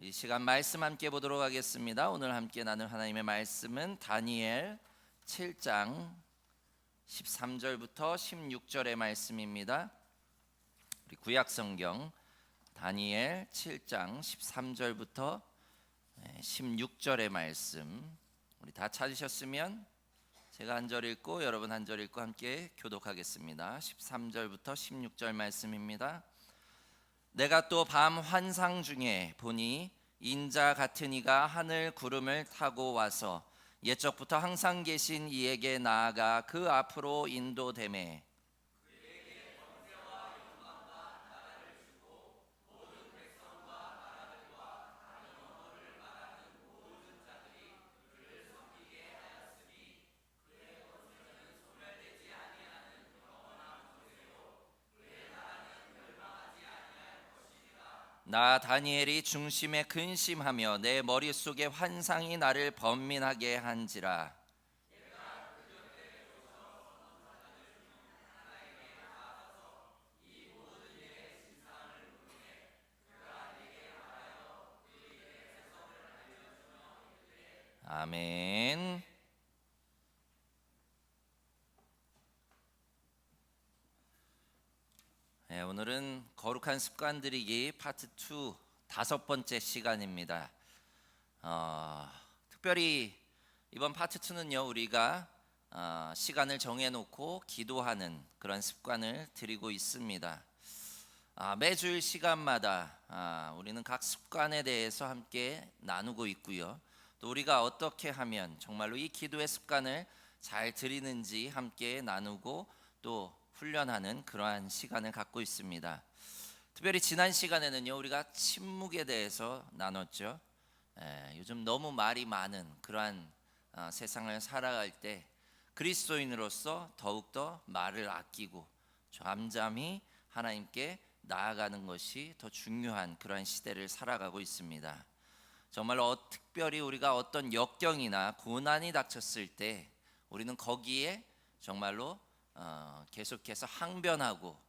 이 시간 말씀 함께 보도록 하겠습니다. 오늘 함께 나눌 하나님의 말씀은 다니엘 7장 13절부터 16절의 말씀입니다. 우리 구약 성경 다니엘 7장 13절부터 16절의 말씀, 우리 다 찾으셨으면 제가 한 절 읽고 여러분 한 절 읽고 함께 교독하겠습니다. 13절부터 16절 말씀입니다. 내가 또 밤 환상 중에 보니 인자 같은 이가 하늘 구름을 타고 와서 옛적부터 항상 계신 이에게 나아가 그 앞으로 인도되매 나 다니엘이 중심에 근심하며 내 머릿속에 환상이 나를 번민하게 한지라. 아멘. 오늘은 거룩한 습관 들이기 파트 2 다섯 번째 시간입니다. 특별히 이번 파트 2는요 우리가 시간을 정해놓고 기도하는 그런 습관을 들이고 있습니다. 매주일 시간마다 우리는 각 습관에 대해서 함께 나누고 있고요. 또 우리가 어떻게 하면 정말로 이 기도의 습관을 잘 들이는지 함께 나누고 또 훈련하는 그러한 시간을 갖고 있습니다. 특별히 지난 시간에는요 우리가 침묵에 대해서 나눴죠. 요즘 너무 말이 많은 그러한 세상을 살아갈 때 그리스도인으로서 더욱더 말을 아끼고 잠잠히 하나님께 나아가는 것이 더 중요한 그러한 시대를 살아가고 있습니다. 정말로 특별히 우리가 어떤 역경이나 고난이 닥쳤을 때 우리는 거기에 정말로 계속해서 항변하고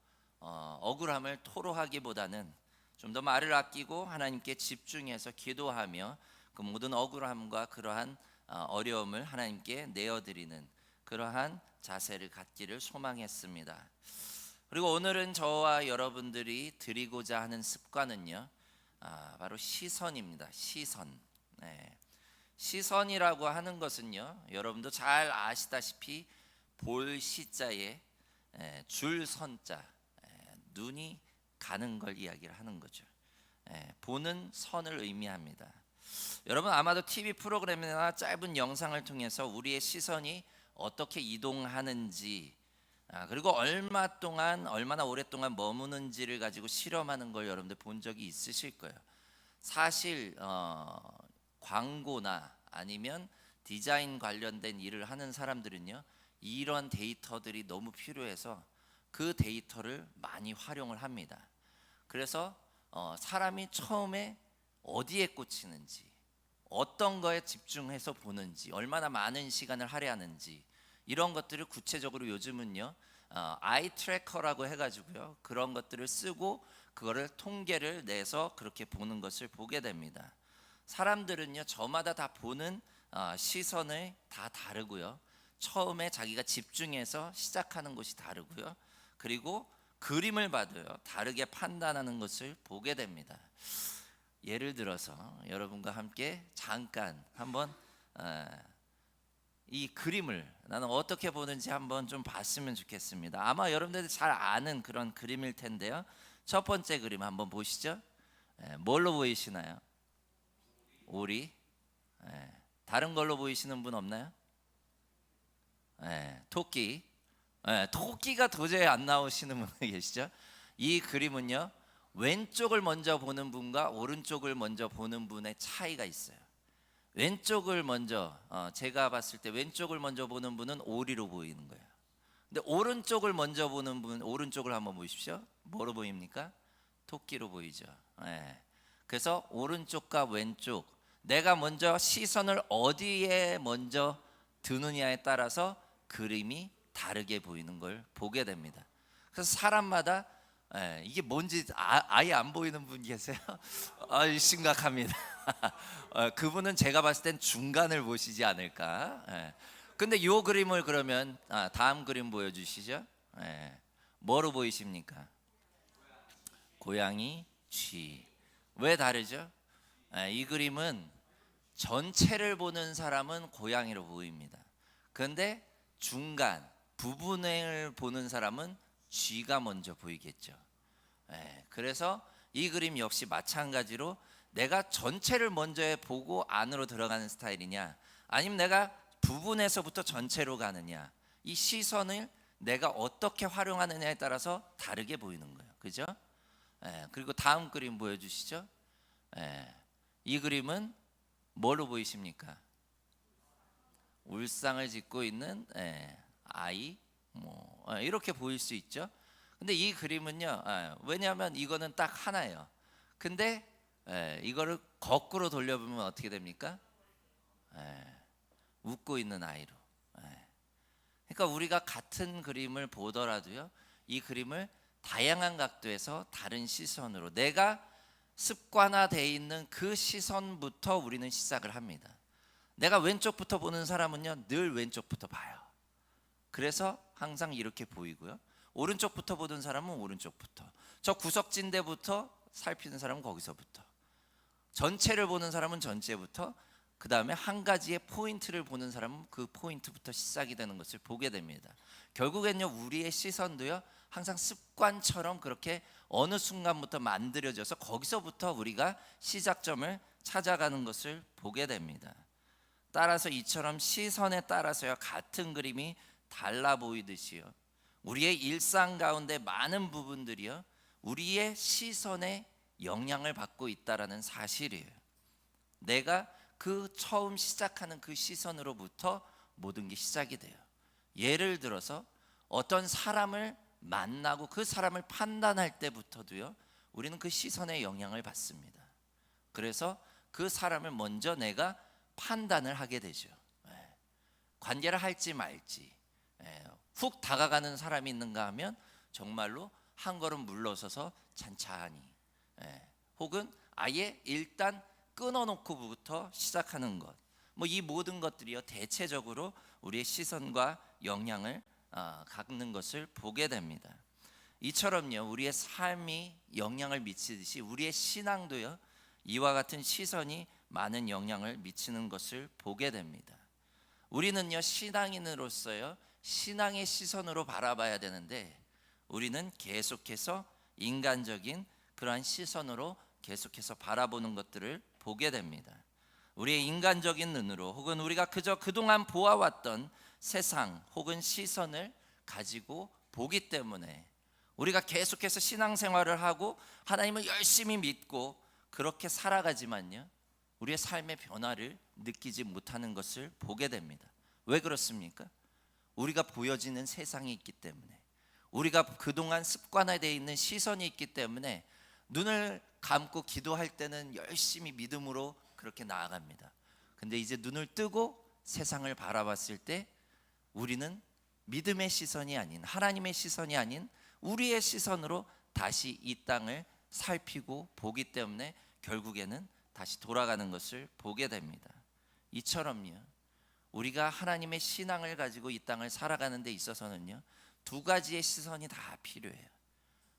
억울함을 토로하기보다는 좀 더 말을 아끼고 하나님께 집중해서 기도하며 그 모든 억울함과 그러한 어려움을 하나님께 내어드리는 그러한 자세를 갖기를 소망했습니다. 그리고 오늘은 저와 여러분들이 드리고자 하는 습관은요 바로 시선입니다. 시선. 시선이라고 하는 것은요 여러분도 잘 아시다시피 볼 시자에 줄 선자, 눈이 가는 걸 이야기를 하는 거죠. 보는 선을 의미합니다. 여러분 아마도 TV 프로그램이나 짧은 영상을 통해서 우리의 시선이 어떻게 이동하는지 그리고 얼마나 오랫동안 머무는지를 가지고 실험하는 걸 여러분들 본 적이 있으실 거예요. 사실 광고나 아니면 디자인 관련된 일을 하는 사람들은요 이런 데이터들이 너무 필요해서 그 데이터를 많이 활용을 합니다. 그래서 사람이 처음에 어디에 꽂히는지, 어떤 거에 집중해서 보는지, 얼마나 많은 시간을 할애하는지 이런 것들을 구체적으로 요즘은요 아이 트래커라고 해가지고요 그런 것들을 쓰고 그거를 통계를 내서 그렇게 보는 것을 보게 됩니다. 사람들은요 저마다 다 보는 시선이 다 다르고요. 처음에 자기가 집중해서 시작하는 것이 다르고요. 그리고 그림을 봐도요 다르게 판단하는 것을 보게 됩니다. 예를 들어서 여러분과 함께 잠깐 한번 이 그림을 나는 어떻게 보는지 한번 좀 봤으면 좋겠습니다. 아마 여러분들이 잘 아는 그런 그림일 텐데요. 첫 번째 그림 한번 보시죠. 뭘로 보이시나요? 오리. 다른 걸로 보이시는 분 없나요? 토끼. 토끼가 도저히 안 나오시는 분이 계시죠? 이 그림은요 왼쪽을 먼저 보는 분과 오른쪽을 먼저 보는 분의 차이가 있어요. 왼쪽을 먼저 제가 봤을 때 왼쪽을 먼저 보는 분은 오리로 보이는 거예요. 근데 오른쪽을 먼저 보는 분, 오른쪽을 한번 보십시오. 뭐로 보입니까? 토끼로 보이죠. 그래서 오른쪽과 왼쪽, 내가 먼저 시선을 어디에 먼저 드느냐에 따라서 그림이 다르게 보이는 걸 보게 됩니다. 그래서 사람마다 이게 뭔지 아예 안 보이는 분 계세요? 심각합니다. 그분은 제가 봤을 땐 중간을 보시지 않을까. 근데 이 그림을 그러면 다음 그림 보여주시죠. 뭐로 보이십니까? 고양이, 쥐. 왜 다르죠? 이 그림은 전체를 보는 사람은 고양이로 보입니다. 그런데 중간 부분을 보는 사람은 쥐가 먼저 보이겠죠. 그래서 이 그림 역시 마찬가지로 내가 전체를 먼저 보고 안으로 들어가는 스타일이냐, 아니면 내가 부분에서부터 전체로 가느냐, 이 시선을 내가 어떻게 활용하느냐에 따라서 다르게 보이는 거예요. 그죠? 그리고 다음 그림 보여주시죠. 이 그림은 뭘로 보이십니까? 울상을 짓고 있는 아이, 이렇게 보일 수 있죠. 근데 이 그림은요, 왜냐하면 이거는 딱 하나예요. 근데 이거를 거꾸로 돌려보면 어떻게 됩니까? 웃고 있는 아이로. 그러니까 우리가 같은 그림을 보더라도요, 이 그림을 다양한 각도에서 다른 시선으로, 내가 습관화되어 있는 그 시선부터 우리는 시작을 합니다. 내가 왼쪽부터 보는 사람은요, 늘 왼쪽부터 봐요. 그래서 항상 이렇게 보이고요, 오른쪽부터 보는 사람은 오른쪽부터, 저 구석진 데부터 살피는 사람은 거기서부터, 전체를 보는 사람은 전체부터, 그 다음에 한 가지의 포인트를 보는 사람은 그 포인트부터 시작이 되는 것을 보게 됩니다. 결국엔요, 우리의 시선도요, 항상 습관처럼 그렇게 어느 순간부터 만들어져서 거기서부터 우리가 시작점을 찾아가는 것을 보게 됩니다. 따라서 이처럼 시선에 따라서요, 같은 그림이 달라 보이듯이요, 우리의 일상 가운데 많은 부분들이요, 우리의 시선에 영향을 받고 있다라는 사실이에요. 내가 그 처음 시작하는 그 시선으로부터 모든 게 시작이 돼요. 예를 들어서 어떤 사람을 만나고 그 사람을 판단할 때부터도요, 우리는 그 시선에 영향을 받습니다. 그래서 그 사람을 먼저 내가 판단을 하게 되죠. 관계를 할지 말지, 훅 다가가는 사람이 있는가 하면 정말로 한 걸음 물러서서 찬찬히, 혹은 아예 일단 끊어놓고부터 시작하는 것, 이 모든 것들이요, 대체적으로 우리의 시선과 영향을 갖는 것을 보게 됩니다. 이처럼요, 우리의 삶이 영향을 미치듯이 우리의 신앙도요, 이와 같은 시선이 많은 영향을 미치는 것을 보게 됩니다. 우리는요, 신앙인으로서요, 신앙의 시선으로 바라봐야 되는데, 우리는 계속해서 인간적인 그러한 시선으로 계속해서 바라보는 것들을 보게 됩니다. 우리의 인간적인 눈으로, 혹은 우리가 그저 그동안 보아왔던 세상 혹은 시선을 가지고 보기 때문에 우리가 계속해서 신앙생활을 하고 하나님을 열심히 믿고 그렇게 살아가지만요, 우리의 삶의 변화를 느끼지 못하는 것을 보게 됩니다. 왜 그렇습니까? 우리가 보여지는 세상이 있기 때문에, 우리가 그동안 습관화되어 있는 시선이 있기 때문에 눈을 감고 기도할 때는 열심히 믿음으로 그렇게 나아갑니다. 근데 이제 눈을 뜨고 세상을 바라봤을 때 우리는 믿음의 시선이 아닌, 하나님의 시선이 아닌 우리의 시선으로 다시 이 땅을 살피고 보기 때문에 결국에는 다시 돌아가는 것을 보게 됩니다. 이처럼요, 우리가 하나님의 신앙을 가지고 이 땅을 살아가는 데 있어서는요, 두 가지의 시선이 다 필요해요.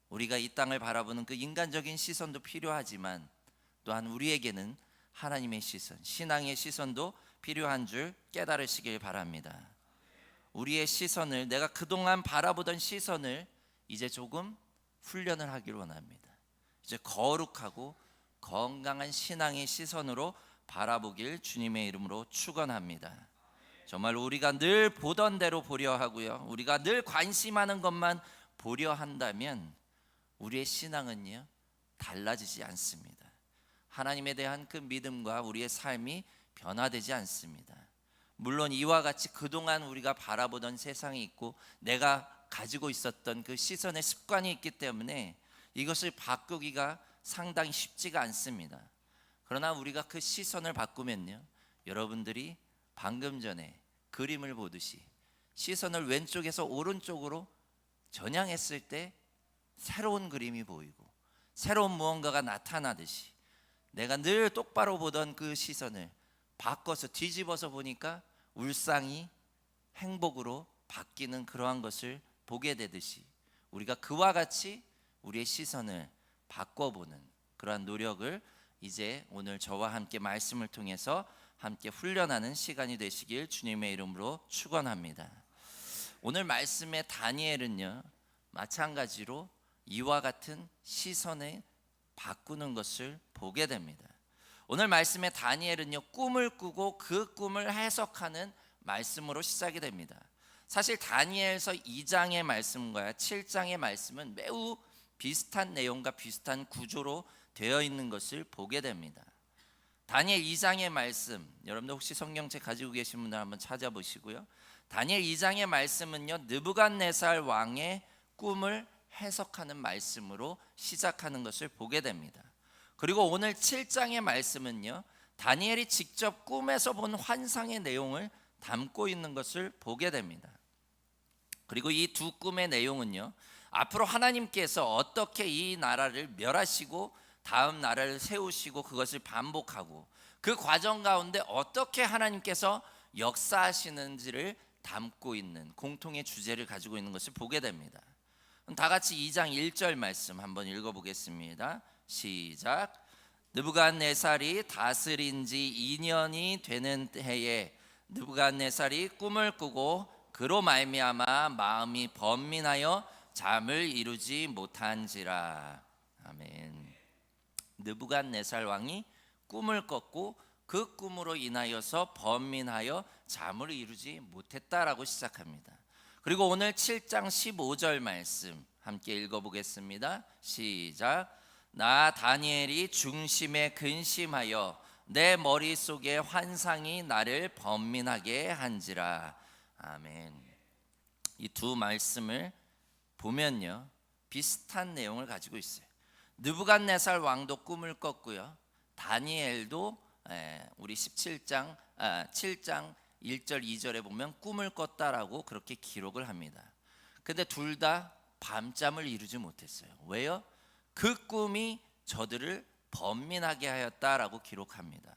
우리가 이 땅을 바라보는 그 인간적인 시선도 필요하지만 또한 우리에게는 하나님의 시선, 신앙의 시선도 필요한 줄 깨달으시길 바랍니다. 우리의 시선을, 내가 그동안 바라보던 시선을 이제 조금 훈련을 하길 원합니다. 이제 거룩하고 건강한 신앙의 시선으로 바라보길 주님의 이름으로 축원합니다. 정말 우리가 늘 보던 대로 보려 하고요, 우리가 늘 관심하는 것만 보려 한다면 우리의 신앙은요, 달라지지 않습니다. 하나님에 대한 그 믿음과 우리의 삶이 변화되지 않습니다. 물론 이와 같이 그동안 우리가 바라보던 세상이 있고 내가 가지고 있었던 그 시선의 습관이 있기 때문에 이것을 바꾸기가 상당히 쉽지가 않습니다. 그러나 우리가 그 시선을 바꾸면요, 여러분들이 방금 전에 그림을 보듯이 시선을 왼쪽에서 오른쪽으로 전향했을 때 새로운 그림이 보이고 새로운 무언가가 나타나듯이 내가 늘 똑바로 보던 그 시선을 바꿔서 뒤집어서 보니까 울상이 행복으로 바뀌는 그러한 것을 보게 되듯이 우리가 그와 같이 우리의 시선을 바꿔보는 그러한 노력을 이제 오늘 저와 함께 말씀을 통해서 함께 훈련하는 시간이 되시길 주님의 이름으로 축원합니다. 오늘 말씀의 다니엘은요, 마찬가지로 이와 같은 시선을 바꾸는 것을 보게 됩니다. 오늘 말씀의 다니엘은요, 꿈을 꾸고 그 꿈을 해석하는 말씀으로 시작이 됩니다. 사실 다니엘서 2장의 말씀과 7장의 말씀은 매우 비슷한 내용과 비슷한 구조로 되어 있는 것을 보게 됩니다. 다니엘 2장의 말씀, 여러분들 혹시 성경책 가지고 계신 분들 한번 찾아보시고요. 다니엘 2장의 말씀은요, 느부갓네살 왕의 꿈을 해석하는 말씀으로 시작하는 것을 보게 됩니다. 그리고 오늘 7장의 말씀은요, 다니엘이 직접 꿈에서 본 환상의 내용을 담고 있는 것을 보게 됩니다. 그리고 이 두 꿈의 내용은요, 앞으로 하나님께서 어떻게 이 나라를 멸하시고 다음 나라를 세우시고 그것을 반복하고 그 과정 가운데 어떻게 하나님께서 역사하시는지를 담고 있는 공통의 주제를 가지고 있는 것을 보게 됩니다. 다 같이 2장 1절 말씀 한번 읽어보겠습니다. 시작. 느부갓네살이 다스린 지 2년이 되는 해에 느부갓네살이 꿈을 꾸고 그로 말미암아 마음이 번민하여 잠을 이루지 못한지라. 아멘. 느부갓네살 왕이 꿈을 꿨고 그 꿈으로 인하여서 번민하여 잠을 이루지 못했다라고 시작합니다. 그리고 오늘 7장 15절 말씀 함께 읽어보겠습니다. 시작. 나 다니엘이 중심에 근심하여 내 머릿속에 환상이 나를 번민하게 한지라. 아멘. 이 두 말씀을 보면요, 비슷한 내용을 가지고 있어요. 느부갓네살 왕도 꿈을 꿨고요, 다니엘도 우리 7장 1절 2절에 보면 꿈을 꿨다라고 그렇게 기록을 합니다. 근데 둘 다 밤잠을 이루지 못했어요. 왜요? 그 꿈이 저들을 번민하게 하였다라고 기록합니다.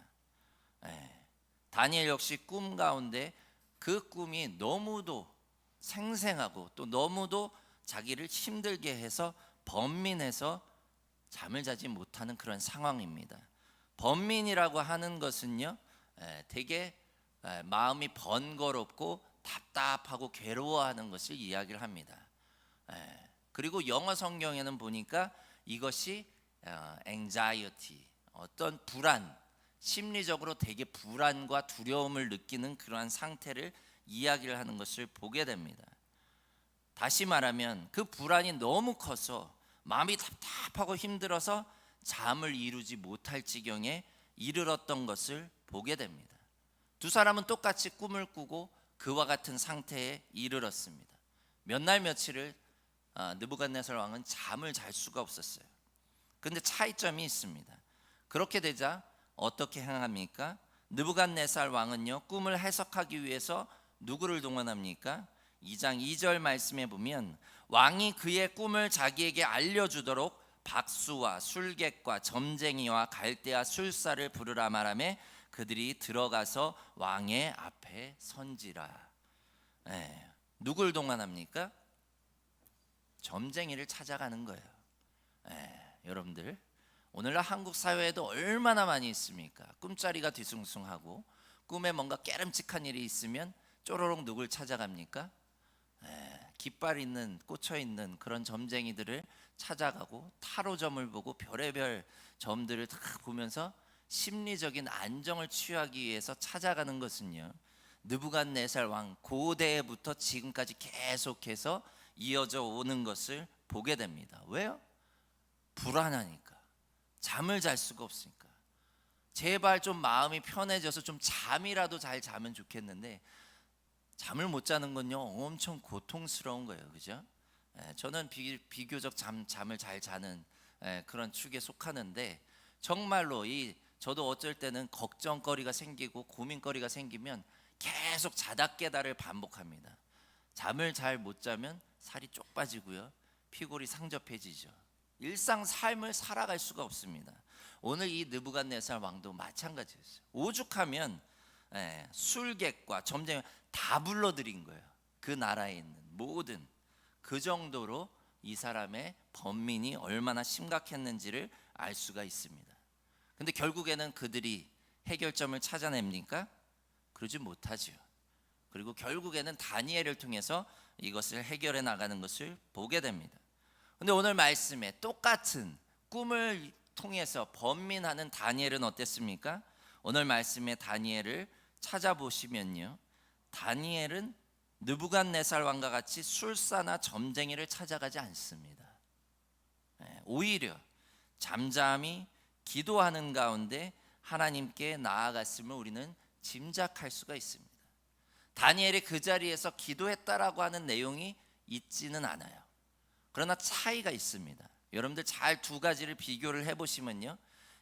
다니엘 역시 꿈 가운데 그 꿈이 너무도 생생하고 또 너무도 자기를 힘들게 해서 번민해서 잠을 자지 못하는 그런 상황입니다. 번민이라고 하는 것은요, 되게 마음이 번거롭고 답답하고 괴로워하는 것을 이야기를 합니다. 그리고 영어 성경에는 보니까 이것이 anxiety, 어떤 불안, 심리적으로 되게 불안과 두려움을 느끼는 그러한 상태를 이야기를 하는 것을 보게 됩니다. 다시 말하면 그 불안이 너무 커서 마음이 답답하고 힘들어서 잠을 이루지 못할 지경에 이르렀던 것을 보게 됩니다. 두 사람은 똑같이 꿈을 꾸고 그와 같은 상태에 이르렀습니다. 몇 날 며칠을 느부갓네살 왕은 잠을 잘 수가 없었어요. 그런데 차이점이 있습니다. 그렇게 되자 어떻게 행합니까? 느부갓네살 왕은요, 꿈을 해석하기 위해서 누구를 동원합니까? 2장 2절 말씀에 보면 왕이 그의 꿈을 자기에게 알려주도록 박수와 술객과 점쟁이와 갈대아 술사를 부르라 말하며 그들이 들어가서 왕의 앞에 선지라. 누굴 동원합니까? 점쟁이를 찾아가는 거예요. 여러분들, 오늘날 한국 사회에도 얼마나 많이 있습니까? 꿈자리가 뒤숭숭하고 꿈에 뭔가 깨름직한 일이 있으면 쪼로록 누굴 찾아갑니까? 깃발 있는, 꽂혀 있는 그런 점쟁이들을 찾아가고 타로점을 보고 별의별 점들을 다 보면서 심리적인 안정을 취하기 위해서 찾아가는 것은요, 느부갓네살 왕 고대부터 지금까지 계속해서 이어져 오는 것을 보게 됩니다. 왜요? 불안하니까, 잠을 잘 수가 없으니까. 제발 좀 마음이 편해져서 좀 잠이라도 잘 자면 좋겠는데 잠을 못 자는 건요, 엄청 고통스러운 거예요. 그죠? 저는 비교적 잠을 잘 자는 그런 축에 속하는데, 정말로 저도 어쩔 때는 걱정거리가 생기고 고민거리가 생기면 계속 자다 깨다를 반복합니다. 잠을 잘 못 자면 살이 쪽 빠지고요, 피골이 상접해지죠. 일상 삶을 살아갈 수가 없습니다. 오늘 이 느부갓네살 왕도 마찬가지였어요. 오죽하면 술객과 점쟁이 다 불러들인 거예요. 그 나라에 있는 모든, 그 정도로 이 사람의 번민이 얼마나 심각했는지를 알 수가 있습니다. 근데 결국에는 그들이 해결점을 찾아냅니까? 그러지 못하죠. 그리고 결국에는 다니엘을 통해서 이것을 해결해 나가는 것을 보게 됩니다. 근데 오늘 말씀에 똑같은 꿈을 통해서 번민하는 다니엘은 어땠습니까? 오늘 말씀에 다니엘을 찾아보시면요, 다니엘은 느부갓네살 왕과 같이 술사나 점쟁이를 찾아가지 않습니다. 오히려 잠잠히 기도하는 가운데 하나님께 나아갔음을 우리는 짐작할 수가 있습니다. 다니엘이 그 자리에서 기도했다라고 하는 내용이 있지는 않아요. 그러나 차이가 있습니다. 여러분들 잘 두 가지를 비교를 해보시면요,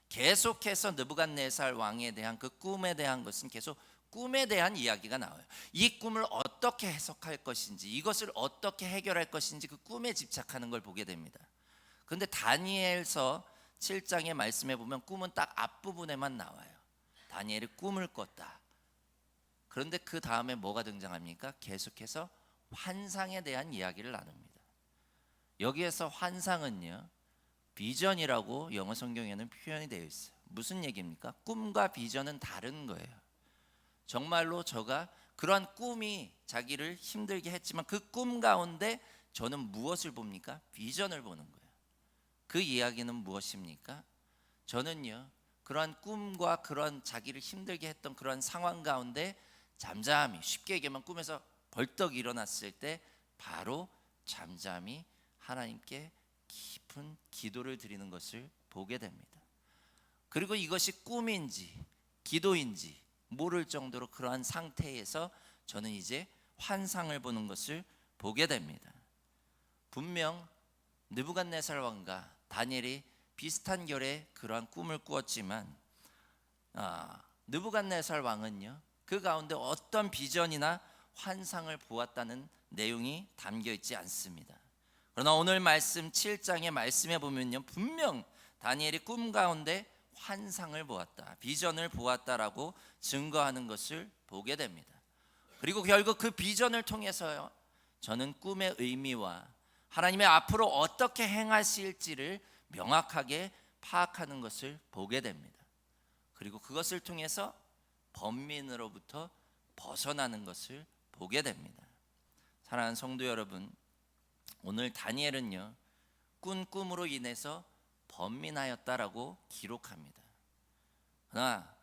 계속해서 느부갓네살 왕에 대한 그 꿈에 대한 것은 계속 꿈에 대한 이야기가 나와요. 이 꿈을 어떻게 해석할 것인지, 이것을 어떻게 해결할 것인지 그 꿈에 집착하는 걸 보게 됩니다. 그런데 다니엘서 7장의 말씀에 보면 꿈은 딱 앞부분에만 나와요. 다니엘이 꿈을 꿨다. 그런데 그 다음에 뭐가 등장합니까? 계속해서 환상에 대한 이야기를 나눕니다. 여기에서 환상은요, 비전이라고 영어 성경에는 표현이 되어 있어요. 무슨 얘기입니까? 꿈과 비전은 다른 거예요. 정말로 저가 그러한 꿈이 자기를 힘들게 했지만 그 꿈 가운데 저는 무엇을 봅니까? 비전을 보는 거예요. 그 이야기는 무엇입니까? 저는요, 그러한 꿈과 그런 자기를 힘들게 했던 그런 상황 가운데 잠잠히, 쉽게 얘기하면 꿈에서 벌떡 일어났을 때 바로 잠잠히 하나님께 깊은 기도를 드리는 것을 보게 됩니다. 그리고 이것이 꿈인지 기도인지 모를 정도로 그러한 상태에서 저는 이제 환상을 보는 것을 보게 됩니다. 분명 느부갓네살 왕과 다니엘이 비슷한 결의 그러한 꿈을 꾸었지만 느부갓네살 왕은요, 그 가운데 어떤 비전이나 환상을 보았다는 내용이 담겨 있지 않습니다. 그러나 오늘 말씀 7장의 말씀에 보면요, 분명 다니엘이 꿈 가운데 환상을 보았다, 비전을 보았다라고 증거하는 것을 보게 됩니다. 그리고 결국 그 비전을 통해서요, 저는 꿈의 의미와 하나님의 앞으로 어떻게 행하실지를 명확하게 파악하는 것을 보게 됩니다. 그리고 그것을 통해서 번민으로부터 벗어나는 것을 보게 됩니다. 사랑하는 성도 여러분, 오늘 다니엘은요, 꾼 꿈으로 인해서 번민하였다라고 기록합니다. 그러나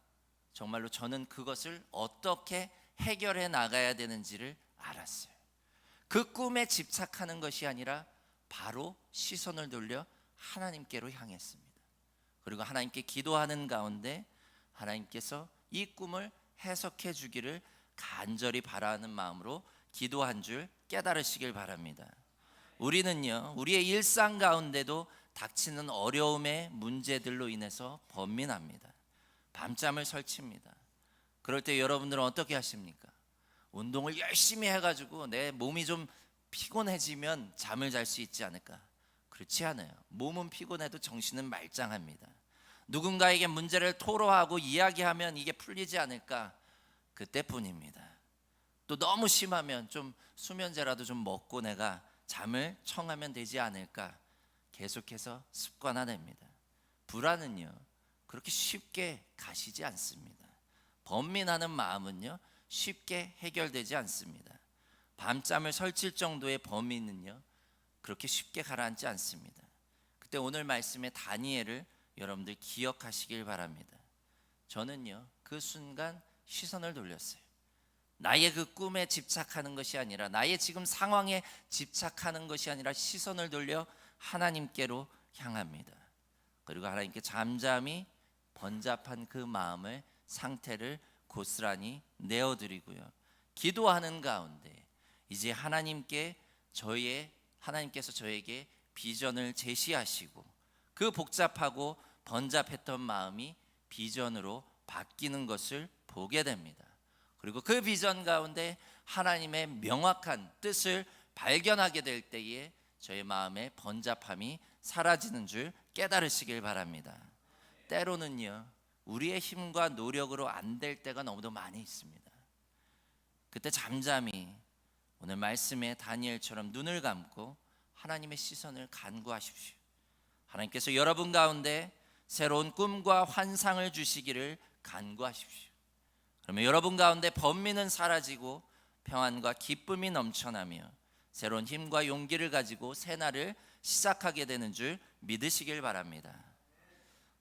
정말로 저는 그것을 어떻게 해결해 나가야 되는지를 알았어요. 그 꿈에 집착하는 것이 아니라 바로 시선을 돌려 하나님께로 향했습니다. 그리고 하나님께 기도하는 가운데 하나님께서 이 꿈을 해석해 주기를 간절히 바라는 마음으로 기도한 줄 깨달으시길 바랍니다. 우리는요, 우리의 일상 가운데도 닥치는 어려움의 문제들로 인해서 번민합니다. 밤잠을 설칩니다. 그럴 때 여러분들은 어떻게 하십니까? 운동을 열심히 해가지고 내 몸이 좀 피곤해지면 잠을 잘 수 있지 않을까? 그렇지 않아요. 몸은 피곤해도 정신은 말짱합니다. 누군가에게 문제를 토로하고 이야기하면 이게 풀리지 않을까? 그때뿐입니다. 또 너무 심하면 좀 수면제라도 좀 먹고 내가 잠을 청하면 되지 않을까? 계속해서 습관화됩니다. 불안은요, 그렇게 쉽게 가시지 않습니다. 번민하는 마음은요, 쉽게 해결되지 않습니다. 밤잠을 설칠 정도의 번민은요, 그렇게 쉽게 가라앉지 않습니다. 그때 오늘 말씀의 다니엘을 여러분들 기억하시길 바랍니다. 저는요, 그 순간 시선을 돌렸어요. 나의 그 꿈에 집착하는 것이 아니라, 나의 지금 상황에 집착하는 것이 아니라 시선을 돌려 하나님께로 향합니다. 그리고 하나님께 잠잠히 번잡한 그 마음을, 상태를 고스란히 내어드리고요, 기도하는 가운데 이제 하나님께서 저에게 비전을 제시하시고 그 복잡하고 번잡했던 마음이 비전으로 바뀌는 것을 보게 됩니다. 그리고 그 비전 가운데 하나님의 명확한 뜻을 발견하게 될 때에 저의 마음의 번잡함이 사라지는 줄 깨달으시길 바랍니다. 때로는요, 우리의 힘과 노력으로 안 될 때가 너무도 많이 있습니다. 그때 잠잠히 오늘 말씀에 다니엘처럼 눈을 감고 하나님의 시선을 간구하십시오. 하나님께서 여러분 가운데 새로운 꿈과 환상을 주시기를 간구하십시오. 그러면 여러분 가운데 번민은 사라지고 평안과 기쁨이 넘쳐나며 새로운 힘과 용기를 가지고 새날을 시작하게 되는 줄 믿으시길 바랍니다.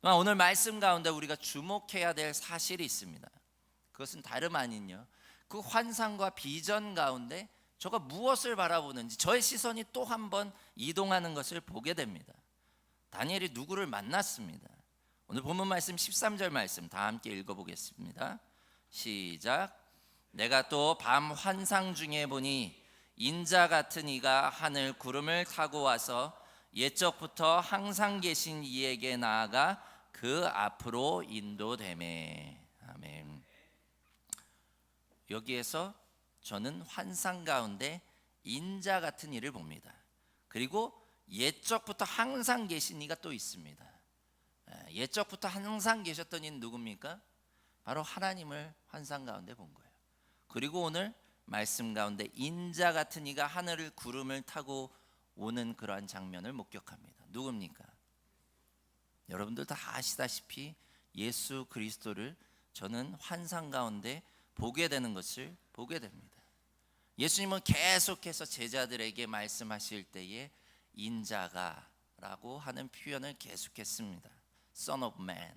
오늘 말씀 가운데 우리가 주목해야 될 사실이 있습니다. 그것은 다름 아닌요, 그 환상과 비전 가운데 저가 무엇을 바라보는지 저의 시선이 또 한 번 이동하는 것을 보게 됩니다. 다니엘이 누구를 만났습니다. 오늘 본문 말씀 13절 말씀 다 함께 읽어보겠습니다. 시작. 내가 또 밤 환상 중에 보니 인자 같은 이가 하늘 구름을 타고 와서 옛적부터 항상 계신 이에게 나아가 그 앞으로 인도되매. 아멘. 여기에서 저는 환상 가운데 인자 같은 이를 봅니다. 그리고 옛적부터 항상 계신 이가 또 있습니다. 옛적부터 항상 계셨던 이는 누굽니까? 바로 하나님을 환상 가운데 본 거예요. 그리고 오늘 말씀 가운데 인자 같은 이가 하늘을 구름을 타고 오는 그러한 장면을 목격합니다. 누굽니까? 여러분들 다 아시다시피 예수 그리스도를 저는 환상 가운데 보게 되는 것을 보게 됩니다. 예수님은 계속해서 제자들에게 말씀하실 때에 인자가 라고 하는 표현을 계속했습니다. Son of Man.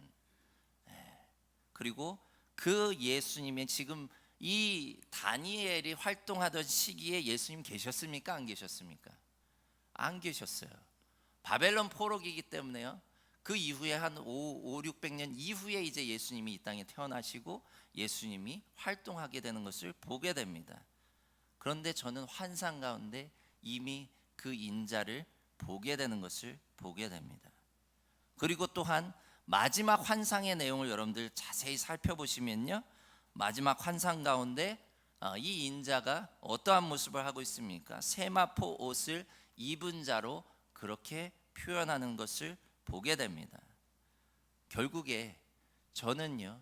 그리고 그 예수님의 지금 이 다니엘이 활동하던 시기에 예수님 계셨습니까? 안 계셨습니까? 안 계셨어요. 바벨론 포로기이기 때문에요, 그 이후에 한 600년 이후에 이제 예수님이 이 땅에 태어나시고 예수님이 활동하게 되는 것을 보게 됩니다. 그런데 저는 환상 가운데 이미 그 인자를 보게 되는 것을 보게 됩니다. 그리고 또한 마지막 환상의 내용을 여러분들 자세히 살펴보시면요, 마지막 환상 가운데 이 인자가 어떠한 모습을 하고 있습니까? 세마포 옷을 입은 자로 그렇게 표현하는 것을 보게 됩니다. 결국에 저는요,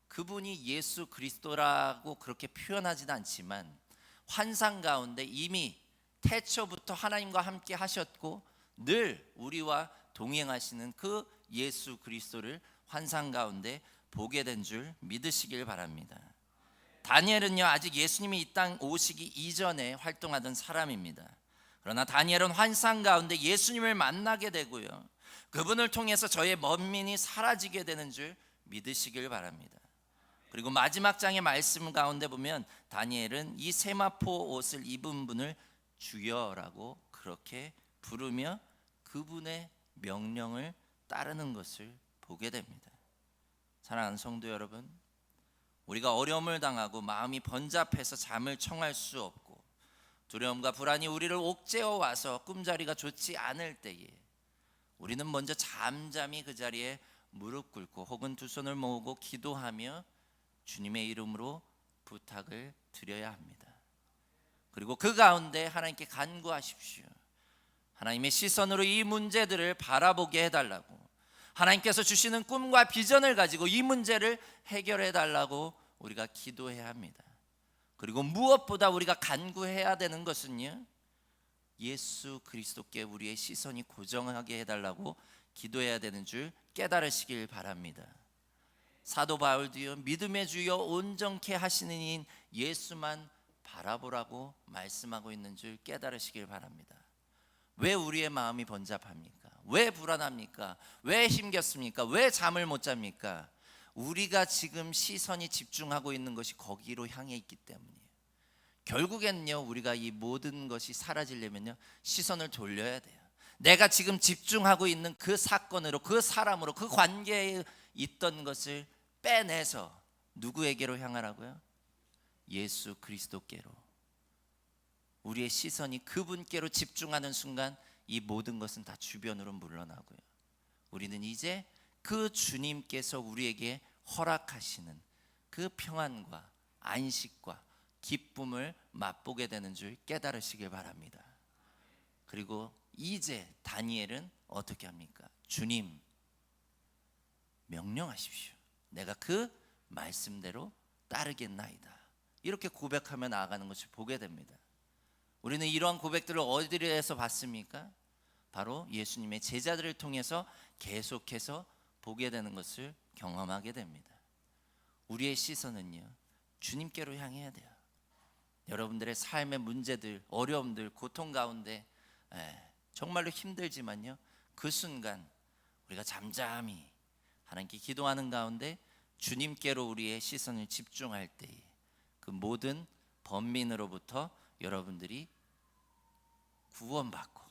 그분이 예수 그리스도라고 그렇게 표현하지는 않지만 환상 가운데 이미 태초부터 하나님과 함께 하셨고 늘 우리와 동행하시는 그 예수 그리스도를 환상 가운데 보게 된 줄 믿으시길 바랍니다. 다니엘은요, 아직 예수님이 이 땅 오시기 이전에 활동하던 사람입니다. 그러나 다니엘은 환상 가운데 예수님을 만나게 되고요, 그분을 통해서 저의 먼민이 사라지게 되는 줄 믿으시길 바랍니다. 그리고 마지막 장의 말씀 가운데 보면 다니엘은 이 세마포 옷을 입은 분을 주여라고 그렇게 부르며 그분의 명령을 따르는 것을 보게 됩니다. 사랑하는 성도 여러분, 우리가 어려움을 당하고 마음이 번잡해서 잠을 청할 수 없고 두려움과 불안이 우리를 옥죄어 와서 꿈자리가 좋지 않을 때에 우리는 먼저 잠잠히 그 자리에 무릎 꿇고 혹은 두 손을 모으고 기도하며 주님의 이름으로 부탁을 드려야 합니다. 그리고 그 가운데 하나님께 간구하십시오. 하나님의 시선으로 이 문제들을 바라보게 해달라고, 하나님께서 주시는 꿈과 비전을 가지고 이 문제를 해결해 달라고 우리가 기도해야 합니다. 그리고 무엇보다 우리가 간구해야 되는 것은요, 예수 그리스도께 우리의 시선이 고정하게 해달라고 기도해야 되는 줄 깨달으시길 바랍니다. 사도 바울도요, 믿음의 주여 온전케 하시는 이인 예수만 바라보라고 말씀하고 있는 줄 깨달으시길 바랍니다. 왜 우리의 마음이 번잡합니까? 왜 불안합니까? 왜 힘겹습니까? 왜 잠을 못 잡니까? 우리가 지금 시선이 집중하고 있는 것이 거기로 향해 있기 때문이에요. 결국엔요, 우리가 이 모든 것이 사라지려면요, 시선을 돌려야 돼요. 내가 지금 집중하고 있는 그 사건으로, 그 사람으로, 그 관계에 있던 것을 빼내서 누구에게로 향하라고요? 예수 그리스도께로. 우리의 시선이 그분께로 집중하는 순간 이 모든 것은 다 주변으로 물러나고요, 우리는 이제 그 주님께서 우리에게 허락하시는 그 평안과 안식과 기쁨을 맛보게 되는 줄 깨달으시길 바랍니다. 그리고 이제 다니엘은 어떻게 합니까? 주님, 명령하십시오. 내가 그 말씀대로 따르겠나이다. 이렇게 고백하며 나아가는 것을 보게 됩니다. 우리는 이러한 고백들을 어디에서 봤습니까? 바로 예수님의 제자들을 통해서 계속해서 보게 되는 것을 경험하게 됩니다. 우리의 시선은요, 주님께로 향해야 돼요. 여러분들의 삶의 문제들, 어려움들, 고통 가운데 정말로 힘들지만요, 그 순간 우리가 잠잠히 하나님께 기도하는 가운데 주님께로 우리의 시선을 집중할 때 그 모든 번민으로부터 여러분들이 구원받고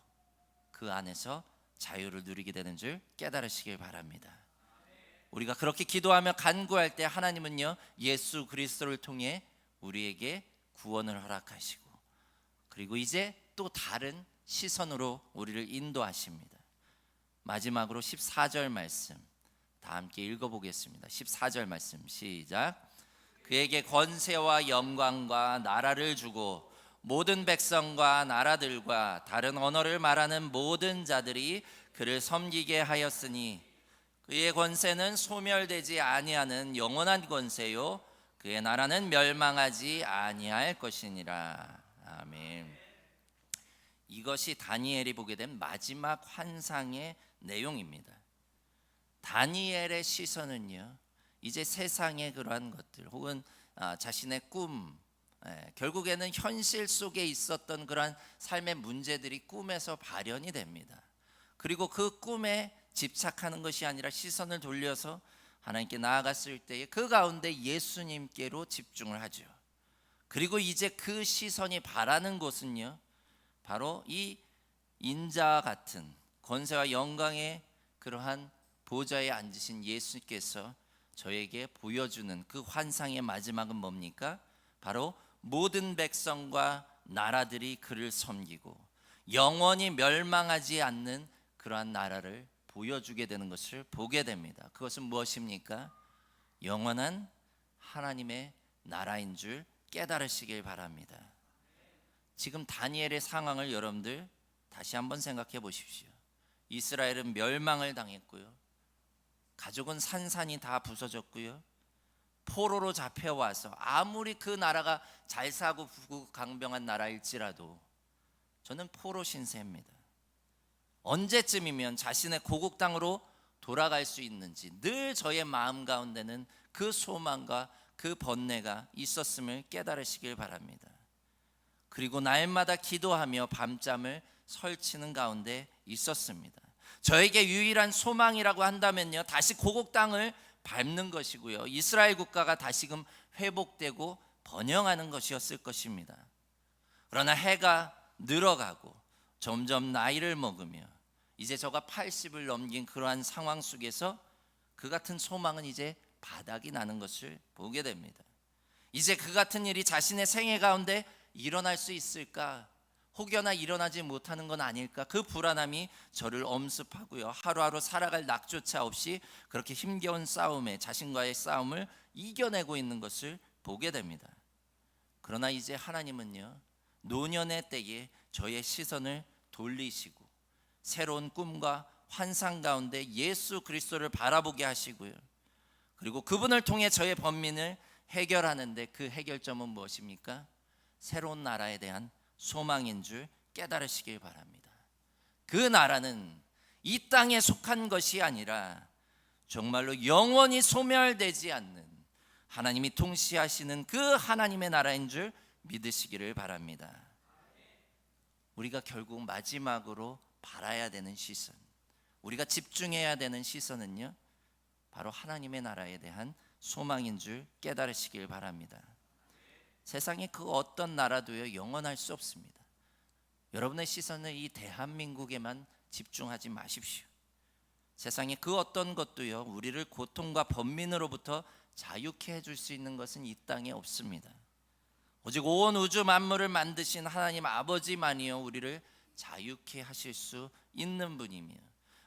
그 안에서 자유를 누리게 되는 줄 깨달으시길 바랍니다. 우리가 그렇게 기도하며 간구할 때 하나님은요, 예수 그리스도를 통해 우리에게 구원을 허락하시고, 그리고 이제 또 다른 시선으로 우리를 인도하십니다. 마지막으로 14절 말씀 다 함께 읽어보겠습니다. 14절 말씀 시작. 그에게 권세와 영광과 나라를 주고 모든 백성과 나라들과 다른 언어를 말하는 모든 자들이 그를 섬기게 하였으니 그의 권세는 소멸되지 아니하는 영원한 권세요 그의 나라는 멸망하지 아니할 것이니라. 아멘. 이것이 다니엘이 보게 된 마지막 환상의 내용입니다. 다니엘의 시선은요, 이제 세상의 그러한 것들 혹은 자신의 꿈, 결국에는 현실 속에 있었던 그러한 삶의 문제들이 꿈에서 발현이 됩니다. 그리고 그 꿈에 집착하는 것이 아니라 시선을 돌려서 하나님께 나아갔을 때에 그 가운데 예수님께로 집중을 하죠. 그리고 이제 그 시선이 바라는 곳은요, 바로 이 인자 같은 권세와 영광의 그러한 보좌에 앉으신 예수께서 저에게 보여주는 그 환상의 마지막은 뭡니까? 바로 모든 백성과 나라들이 그를 섬기고 영원히 멸망하지 않는 그러한 나라를 보여주게 되는 것을 보게 됩니다. 그것은 무엇입니까? 영원한 하나님의 나라인 줄 깨달으시길 바랍니다. 지금 다니엘의 상황을 여러분들 다시 한번 생각해 보십시오. 이스라엘은 멸망을 당했고요, 가족은 산산이 다 부서졌고요, 포로로 잡혀와서 아무리 그 나라가 잘 사고 부강병한 나라일지라도 저는 포로 신세입니다. 언제쯤이면 자신의 고국 땅으로 돌아갈 수 있는지 늘 저의 마음 가운데는 그 소망과 그 번뇌가 있었음을 깨달으시길 바랍니다. 그리고 날마다 기도하며 밤잠을 설치는 가운데 있었습니다. 저에게 유일한 소망이라고 한다면요, 다시 고국 땅을 밟는 것이고요, 이스라엘 국가가 다시금 회복되고 번영하는 것이었을 것입니다. 그러나 해가 늘어가고 점점 나이를 먹으며 이제 저가 80을 넘긴 그러한 상황 속에서 그 같은 소망은 이제 바닥이 나는 것을 보게 됩니다. 이제 그 같은 일이 자신의 생애 가운데 일어날 수 있을까? 혹여나 일어나지 못하는 건 아닐까? 그 불안함이 저를 엄습하고요, 하루하루 살아갈 낙조차 없이 그렇게 힘겨운 싸움에 자신과의 싸움을 이겨내고 있는 것을 보게 됩니다. 그러나 이제 하나님은요, 노년의 때에 저의 시선을 돌리시고 새로운 꿈과 환상 가운데 예수 그리스도를 바라보게 하시고요, 그리고 그분을 통해 저의 번민을 해결하는데 그 해결점은 무엇입니까? 새로운 나라에 대한 소망인 줄 깨달으시길 바랍니다. 그 나라는 이 땅에 속한 것이 아니라 정말로 영원히 소멸되지 않는 하나님이 통치하시는 그 하나님의 나라인 줄 믿으시기를 바랍니다. 우리가 결국 마지막으로 바라야 되는 시선, 우리가 집중해야 되는 시선은요, 바로 하나님의 나라에 대한 소망인 줄 깨달으시길 바랍니다. 세상의 그 어떤 나라도요, 영원할 수 없습니다. 여러분의 시선을 이 대한민국에만 집중하지 마십시오. 세상의 그 어떤 것도요, 우리를 고통과 번민으로부터 자유케 해줄 수 있는 것은 이 땅에 없습니다. 오직 온 우주 만물을 만드신 하나님 아버지만이요, 우리를 자유케 하실 수 있는 분이며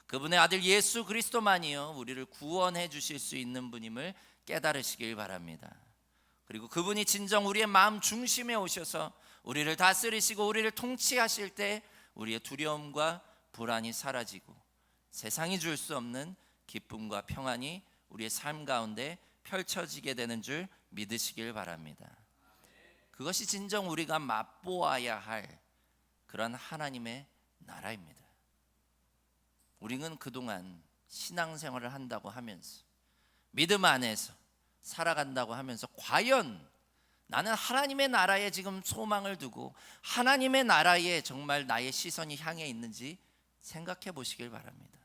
그분의 아들 예수 그리스도만이요, 우리를 구원해 주실 수 있는 분임을 깨달으시길 바랍니다. 그리고 그분이 진정 우리의 마음 중심에 오셔서 우리를 다스리시고 우리를 통치하실 때 우리의 두려움과 불안이 사라지고 세상이 줄 수 없는 기쁨과 평안이 우리의 삶 가운데 펼쳐지게 되는 줄 믿으시길 바랍니다. 그것이 진정 우리가 맛보아야 할 그런 하나님의 나라입니다. 우리는 그동안 신앙생활을 한다고 하면서 믿음 안에서 살아간다고 하면서 과연 나는 하나님의 나라에 지금 소망을 두고 하나님의 나라에 정말 나의 시선이 향해 있는지 생각해 보시길 바랍니다.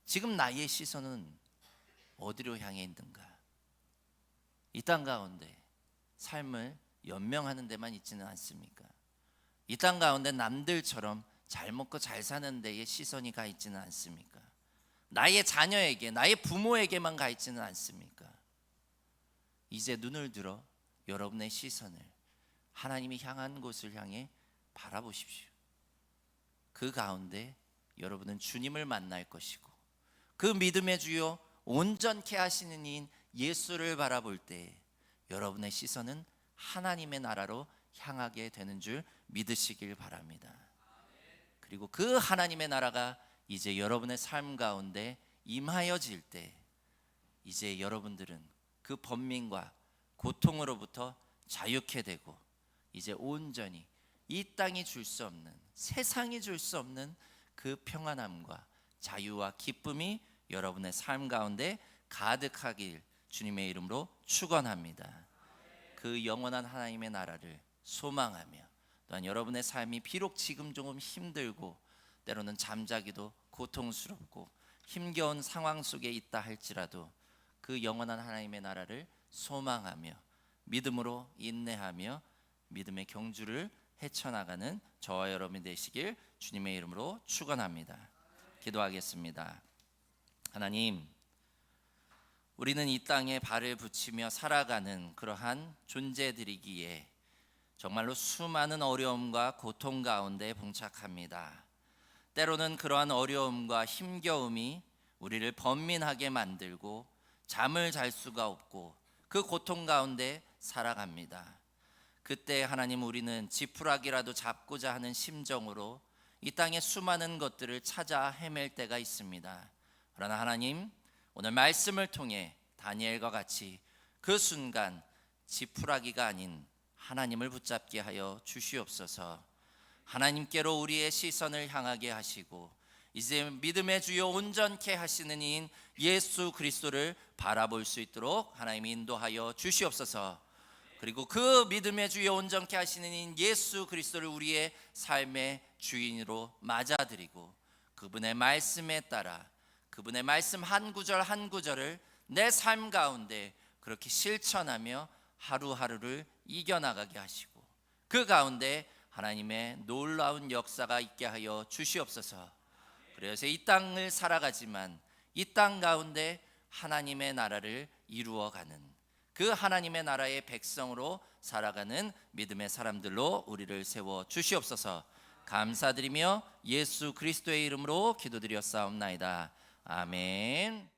지금 나의 시선은 어디로 향해 있는가? 이 땅 가운데 삶을 연명하는 데만 있지는 않습니까? 이 땅 가운데 남들처럼 잘 먹고 잘 사는 데에 시선이 가 있지는 않습니까? 나의 자녀에게, 나의 부모에게만 가 있지는 않습니까? 이제 눈을 들어 여러분의 시선을 하나님이 향한 곳을 향해 바라보십시오. 그 가운데 여러분은 주님을 만날 것이고 그 믿음의 주요 온전케 하시는 이인 예수를 바라볼 때 여러분의 시선은 하나님의 나라로 향하게 되는 줄 믿으시길 바랍니다. 그리고 그 하나님의 나라가 이제 여러분의 삶 가운데 임하여질 때 이제 여러분들은 그 번민과 고통으로부터 자유케 되고 이제 온전히 이 땅이 줄 수 없는, 세상이 줄 수 없는 그 평안함과 자유와 기쁨이 여러분의 삶 가운데 가득하길 주님의 이름으로 축원합니다. 그 영원한 하나님의 나라를 소망하며 또한 여러분의 삶이 비록 지금 조금 힘들고 때로는 잠자기도 고통스럽고 힘겨운 상황 속에 있다 할지라도 그 영원한 하나님의 나라를 소망하며 믿음으로 인내하며 믿음의 경주를 헤쳐나가는 저와 여러분이 되시길 주님의 이름으로 축원합니다. 기도하겠습니다. 하나님, 우리는 이 땅에 발을 붙이며 살아가는 그러한 존재들이기에 정말로 수많은 어려움과 고통 가운데 봉착합니다. 때로는 그러한 어려움과 힘겨움이 우리를 번민하게 만들고 잠을 잘 수가 없고 그 고통 가운데 살아갑니다. 그때 하나님, 우리는 지푸라기라도 잡고자 하는 심정으로 이 땅의 수많은 것들을 찾아 헤맬 때가 있습니다. 그러나 하나님, 오늘 말씀을 통해 다니엘과 같이 그 순간 지푸라기가 아닌 하나님을 붙잡게 하여 주시옵소서. 하나님께로 우리의 시선을 향하게 하시고 이제 믿음의 주요 온전케 하시는 이인 예수 그리스도를 바라볼 수 있도록 하나님이 인도하여 주시옵소서. 그리고 그 믿음의 주요 온전케 하시는 이인 예수 그리스도를 우리의 삶의 주인으로 맞아들이고 그분의 말씀에 따라 그분의 말씀 한 구절 한 구절을 내 삶 가운데 그렇게 실천하며 하루하루를 이겨나가게 하시고 그 가운데 하나님의 놀라운 역사가 있게 하여 주시옵소서. 그래서 이 땅을 살아가지만 이 땅 가운데 하나님의 나라를 이루어가는 그 하나님의 나라의 백성으로 살아가는 믿음의 사람들로 우리를 세워 주시옵소서. 감사드리며 예수 그리스도의 이름으로 기도드렸사옵나이다. 아멘.